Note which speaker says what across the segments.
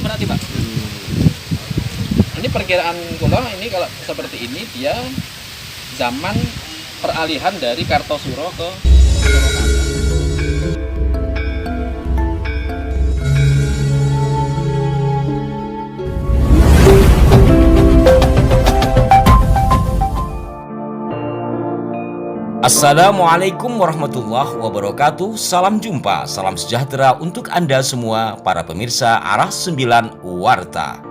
Speaker 1: sepuh berarti Pak. Ini perkiraan kula ini kalau seperti ini dia zaman peralihan dari Kartosuro ke Surakarta.
Speaker 2: Assalamualaikum warahmatullahi wabarakatuh. Salam jumpa, salam sejahtera untuk Anda semua para pemirsa Arah 9 Warta.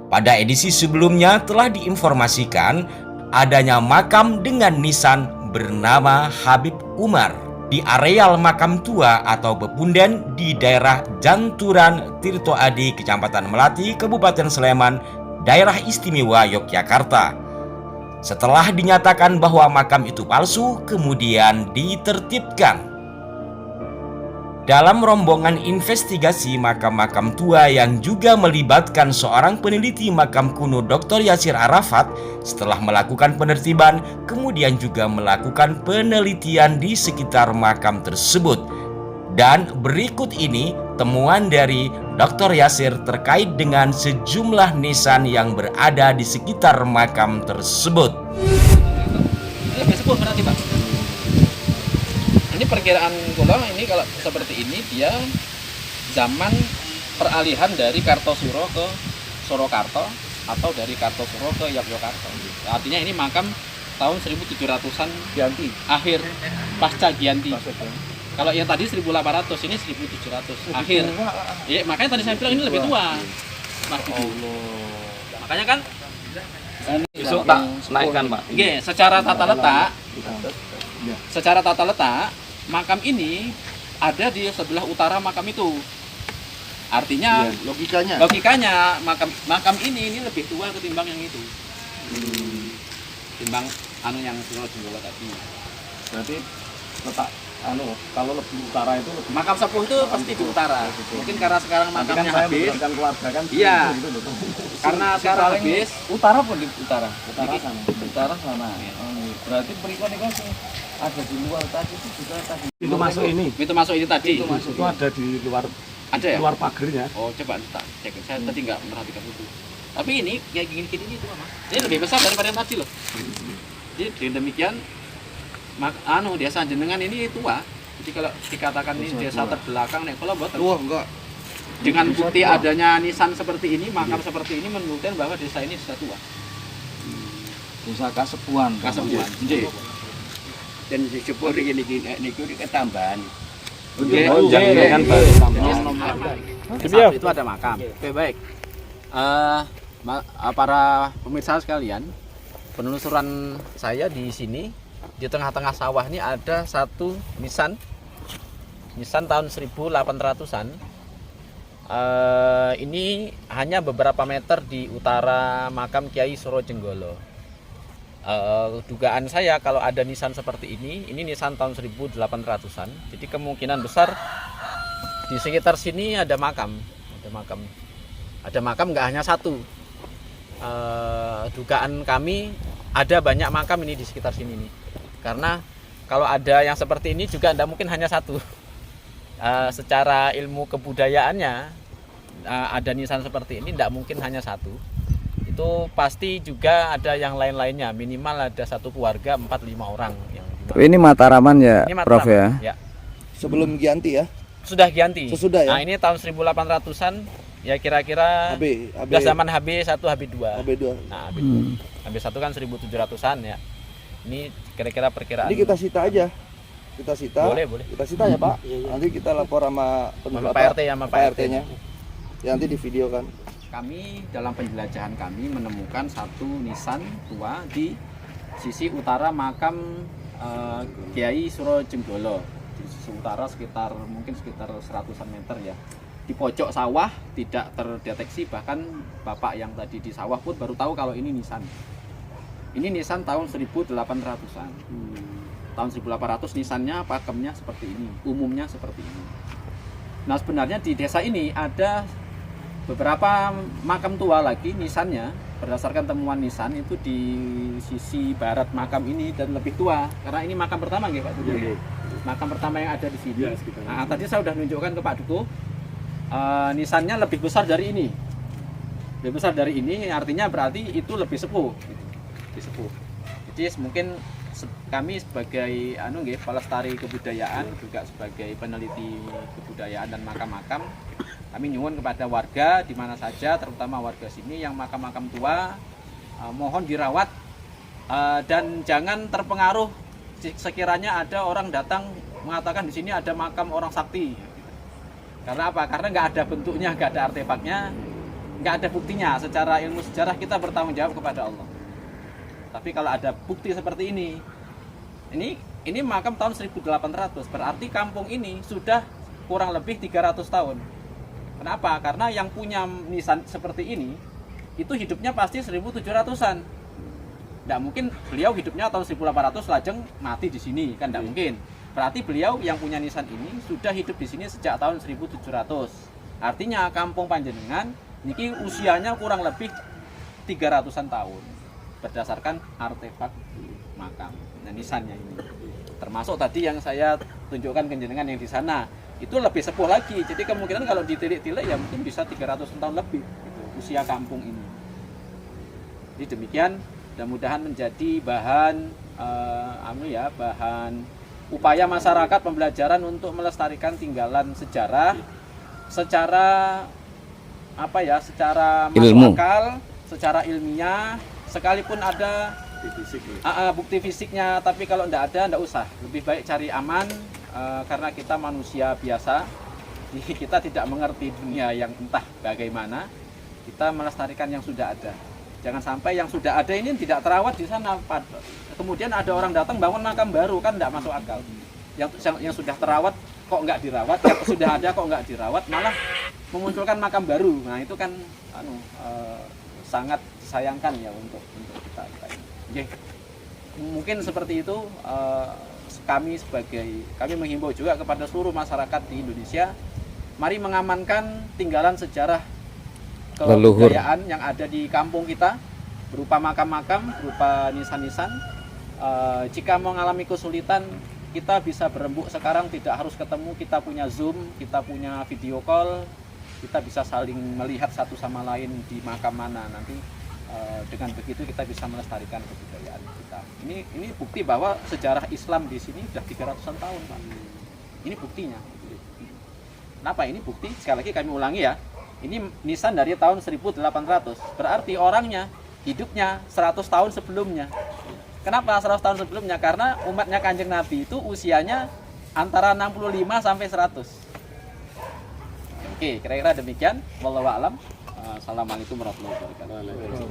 Speaker 2: Pada edisi sebelumnya telah diinformasikan adanya makam dengan nisan bernama Habib Umar di areal makam tua atau bepunden di daerah Janturan Tirtoadi, Kecamatan Melati, Kabupaten Sleman, Daerah Istimewa Yogyakarta. Setelah dinyatakan bahwa makam itu palsu, kemudian ditertibkan. Dalam rombongan investigasi makam-makam tua yang juga melibatkan seorang peneliti makam kuno Dr. Yasir Arafat, setelah melakukan penertiban, kemudian juga melakukan penelitian di sekitar makam tersebut. Dan berikut ini temuan dari Dr. Yasir terkait dengan sejumlah nisan yang berada di sekitar makam tersebut.
Speaker 1: Ini lebih sepuh berarti Pak. Ini perkiraan kula ini kalau seperti ini dia zaman peralihan dari Kartosuro ke Surakarta atau dari Kartosuro ke Yogyakarta. Artinya ini makam tahun 1700-an
Speaker 3: Giyanti
Speaker 1: akhir pasca Giyanti. Kalau yang tadi 1800, ini 1700 akhir. Iya, makanya tadi saya bilang ini lebih tua. Mas Budi. Makanya kan
Speaker 3: besok tak naikkan Pak.
Speaker 1: Oke, secara tata letak makam ini ada di sebelah utara makam itu. Artinya logikanya makam ini lebih tua ketimbang yang itu. Timbang yang Suro Jenggolo tadi.
Speaker 3: Berarti letak kalau lebih utara itu lebih
Speaker 1: makam sepuh itu pasti di utara. Mungkin karena sekarang makamnya
Speaker 3: kan
Speaker 1: habis.
Speaker 3: Keluarga kan
Speaker 1: Iya.
Speaker 3: gitu loh.
Speaker 1: Karena sekarang habis.
Speaker 3: Utara pun di utara.
Speaker 1: Utara sana.
Speaker 3: Berarti berikut ini ada di luar tadi itu juga tadi. Itu masuk ini.
Speaker 1: Itu masuk ini tadi.
Speaker 3: Itu ada di luar.
Speaker 1: Ada ya?
Speaker 3: Luar pagernya.
Speaker 1: Oh, coba tak cek. Saya tadi nggak merhatikan itu. Tapi ini kayak gini-gini ini tuh, Mas. Ini lebih besar daripada yang tadi loh. Jadi dengan demikian desa jenengan ini tua. Jadi kalau dikatakan ini desa terbelakang nek kalau buat
Speaker 3: Enggak.
Speaker 1: dengan bukti adanya nisan seperti ini, makam seperti ini menunjukkan bahwa desa ini sudah tua.
Speaker 3: Desa Kasepuan.
Speaker 1: Nggih.
Speaker 4: Dan disebut ini niku ketambahan.
Speaker 3: Jangan baru tambah.
Speaker 1: Itu ada makam. Oke, baik. Para pemirsa sekalian, penelusuran saya di sini di tengah-tengah sawah ini ada satu nisan tahun 1800-an. Ini hanya beberapa meter di utara makam Kiai Suro Jenggolo. Dugaan saya kalau ada nisan seperti ini nisan tahun 1800-an. Jadi kemungkinan besar di sekitar sini ada makam. Ada makam nggak hanya satu. Dugaan kami ada banyak makam ini di sekitar sini nih. Karena kalau ada yang seperti ini juga tidak mungkin hanya satu. Secara ilmu kebudayaannya ada nisan seperti ini tidak mungkin hanya satu. Itu pasti juga ada yang lain-lainnya. Minimal ada satu keluarga 4-5 orang.
Speaker 5: Ini Mataraman ya,
Speaker 1: Ini
Speaker 5: Prof ya?
Speaker 1: Ya.
Speaker 6: Sebelum Giyanti ya?
Speaker 1: Sudah Giyanti.
Speaker 6: Sesudah ya?
Speaker 1: Nah ini tahun 1800-an ya kira-kira sudah zaman HB1, HB2.
Speaker 6: HB2.
Speaker 1: Nah HB1 kan 1700-an ya. Ini kira-kira perkiraan.
Speaker 6: Ini kita sita aja. Kita sita.
Speaker 1: Boleh.
Speaker 6: Kita sita ya Pak. Nanti kita lapor sama
Speaker 1: Pak RT ya, sama Pak
Speaker 6: RT-nya. Ya, nanti di video kan.
Speaker 1: Kami dalam penjelajahan kami menemukan satu nisan tua di sisi utara makam Kiai Suro Jenggolo. Di sisi utara sekitar 100-an meter ya. Di pojok sawah tidak terdeteksi, bahkan bapak yang tadi di sawah pun baru tahu kalau ini nisan. Ini nisan tahun 1800-an. Tahun 1800 nisannya pakemnya seperti ini, umumnya seperti ini. Nah sebenarnya di desa ini ada beberapa makam tua lagi nisannya. Berdasarkan temuan nisan itu di sisi barat makam ini dan lebih tua. Karena ini makam pertama nggih Pak Duko. Makam pertama yang ada di sini. Nah, tadi saya sudah menunjukkan ke Pak Duko nisannya lebih besar dari ini. Lebih besar dari ini artinya berarti itu lebih sepuh gitu. Lebih sepuh. Jadi mungkin kami sebagai pelestari kebudayaan, juga sebagai peneliti kebudayaan dan makam-makam, kami nyuwun kepada warga di mana saja, terutama warga sini yang makam-makam tua, mohon dirawat dan jangan terpengaruh sekiranya ada orang datang mengatakan di sini ada makam orang sakti. Karena apa? Karena nggak ada bentuknya, nggak ada artefaknya, nggak ada buktinya. Secara ilmu sejarah kita bertanggung jawab kepada Allah. Tapi kalau ada bukti seperti ini makam tahun 1800, berarti kampung ini sudah kurang lebih 300 tahun. Kenapa? Karena yang punya nisan seperti ini itu hidupnya pasti 1700-an. Nggak mungkin beliau hidupnya tahun 1800 lajeng mati di sini, kan nggak mungkin. Berarti beliau yang punya nisan ini sudah hidup di sini sejak tahun 1700. Artinya kampung panjenengan ini usianya kurang lebih 300-an tahun berdasarkan artefak makam. Nah, nisannya ini. Termasuk tadi yang saya tunjukkan ke jenengan yang di sana, itu lebih sepuh lagi. Jadi kemungkinan kalau ditilik-tilik ya mungkin bisa 300 tahun lebih gitu, usia kampung ini. Jadi demikian, mudah-mudahan menjadi bahan bahan upaya masyarakat pembelajaran untuk melestarikan tinggalan sejarah secara secara masuk akal, secara ilmiah, sekalipun ada bukti fisiknya, tapi kalau tidak ada, tidak usah. Lebih baik cari aman, karena kita manusia biasa, kita tidak mengerti dunia yang entah bagaimana. Kita melestarikan yang sudah ada. Jangan sampai yang sudah ada ini tidak terawat di sana. Kemudian ada orang datang bangun makam baru, kan tidak masuk akal. Yang sudah terawat kok nggak dirawat, yang sudah ada kok nggak dirawat, malah memunculkan makam baru. Nah itu kan sangat disayangkan ya untuk kita ini. Okay. Mungkin seperti itu. Kami menghimbau juga kepada seluruh masyarakat di Indonesia, mari mengamankan tinggalan sejarah kebudayaan yang ada di kampung kita, berupa makam-makam, berupa nisan-nisan. Jika mengalami kesulitan, kita bisa berembuk sekarang, tidak harus ketemu, kita punya Zoom, kita punya video call, kita bisa saling melihat satu sama lain di makam mana. Nanti dengan begitu kita bisa melestarikan kebudayaan kita. Ini bukti bahwa sejarah Islam di sini sudah 300-an tahun, Pak. Ini buktinya. Kenapa ini bukti? Sekali lagi kami ulangi ya. Ini nisan dari tahun 1800. Berarti orangnya hidupnya 100 tahun sebelumnya. Kenapa 100 tahun sebelumnya? Karena umatnya Kanjeng Nabi itu usianya antara 65 sampai 100. Oke, kira-kira demikian. Wallahu a'lam. Assalamualaikum warahmatullahi wabarakatuh.